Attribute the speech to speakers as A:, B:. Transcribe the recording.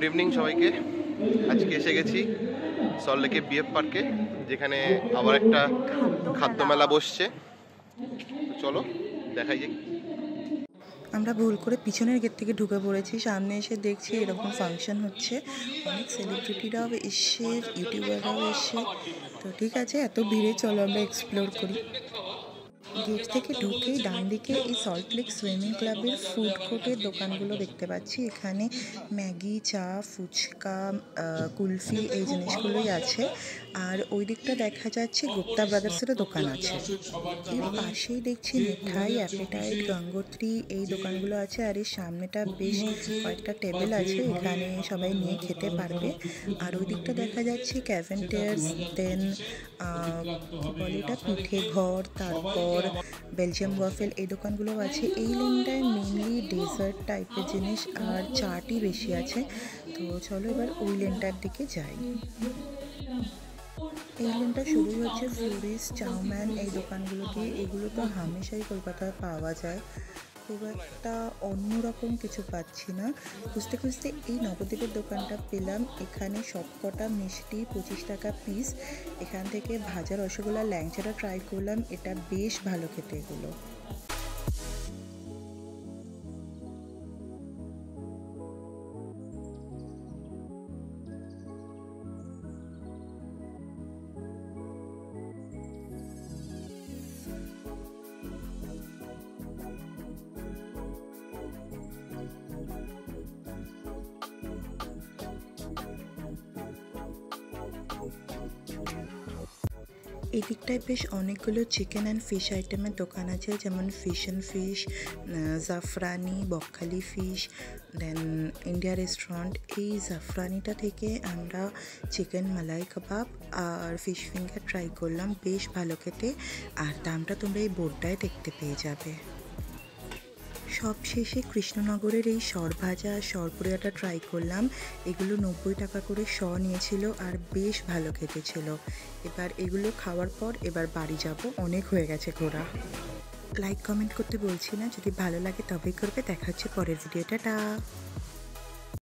A: Evening সবাইকে। আজকে এসে গেছি সল্টলেকে বিএফ পার্কে, যেখানে আবার একটা খাদ্য মেলা বসছে। চলো দেখাই যাক।
B: আমরা ভুল করে পিছনের গেট থেকে ঢুকে পড়েছি। সামনে এসে দেখছি এরকম ফাংশন হচ্ছে, অনেক সেলিব্রিটিরাও এসে, ইউটিউবাররাও এসে। তো ঠিক আছে, এত ভিড়ে চলো আমরা এক্সপ্লোর করি। গেট থেকে ঢুকেই ডান দিকে এই সল্টলেক সুইমিং ক্লাবের ফুড কোর্টের দোকানগুলো দেখতে পাচ্ছি। এখানে ম্যাগি, চা, ফুচকা, কুলফি এই জিনিসগুলোই আছে। আর ওই দিকটা দেখা যাচ্ছে গুপ্তা ব্রাদার্সেরও দোকান আছে। এর পাশেই দেখছি মিঠাই, অ্যাপেটাইট, গঙ্গোত্রী এই দোকানগুলো আছে। আর এর সামনেটা বেশ কয়েকটা টেবিল আছে, এখানে সবাই নিয়ে খেতে পারবে। আর ওই দিকটা দেখা যাচ্ছে ক্যাভেন্টার্স, দেন কী বলে এটা, পিঠে ঘর, তারপর বেলজিয়াম ওয়াফেল এই দোকানগুলো আছে। এই লেনটায় মেনলি ডেজার্ট টাইপের জিনিস আর চাটি বেশি আছে। তো চলো এবার ওই লেনটার দিকে যাই। এই লেনটা শুরুই হচ্ছে ফ্লোরিস, চাউম্যান এই দোকানগুলো দিয়ে। এগুলো তো হামেশাই কলকাতায় পাওয়া যায়, খুব একটা অন্যরকম কিছু পাচ্ছি না। খুঁজতে খুঁজতে এই নবদ্বীপের দোকানটা পেলাম। এখানে সবকটা মিষ্টি 25 টাকা পিস। এখান থেকে ভাজা রসগোল্লা, ল্যাংচাটা ট্রাই করলাম, এটা বেশ ভালো খেতে এগুলো। এই দিকটায় বেশ অনেকগুলো চিকেন অ্যান্ড ফিশ আইটেমের দোকান আছে, যেমন Fish and Fish, Zafrani, Bakkhali fish, then India restaurant. এই জাফরানিটা থেকে আমরা চিকেন মালাই কাবাব আর ফিশ ফিঙ্গার ট্রাই করলাম, বেশ ভালো খেতে। আর দামটা তোমরা এই বোর্ডটায় দেখতে পেয়ে যাবে। সবশেষে কৃষ্ণনগরের এই সরভাজা আর সরপুরিয়াটা ট্রাই করলাম। এগুলো 90 টাকা করে নিয়েছিল আর বেশ ভালো খেতে ছিল। এবার এগুলো খাওয়ার পর এবার বাড়ি যাব, অনেক হয়ে গেছে ঘোরা। লাইক কমেন্ট করতে বলছি না, যদি ভালো লাগে তবেই করবে। দেখা হচ্ছে পরের ভিডিওটা।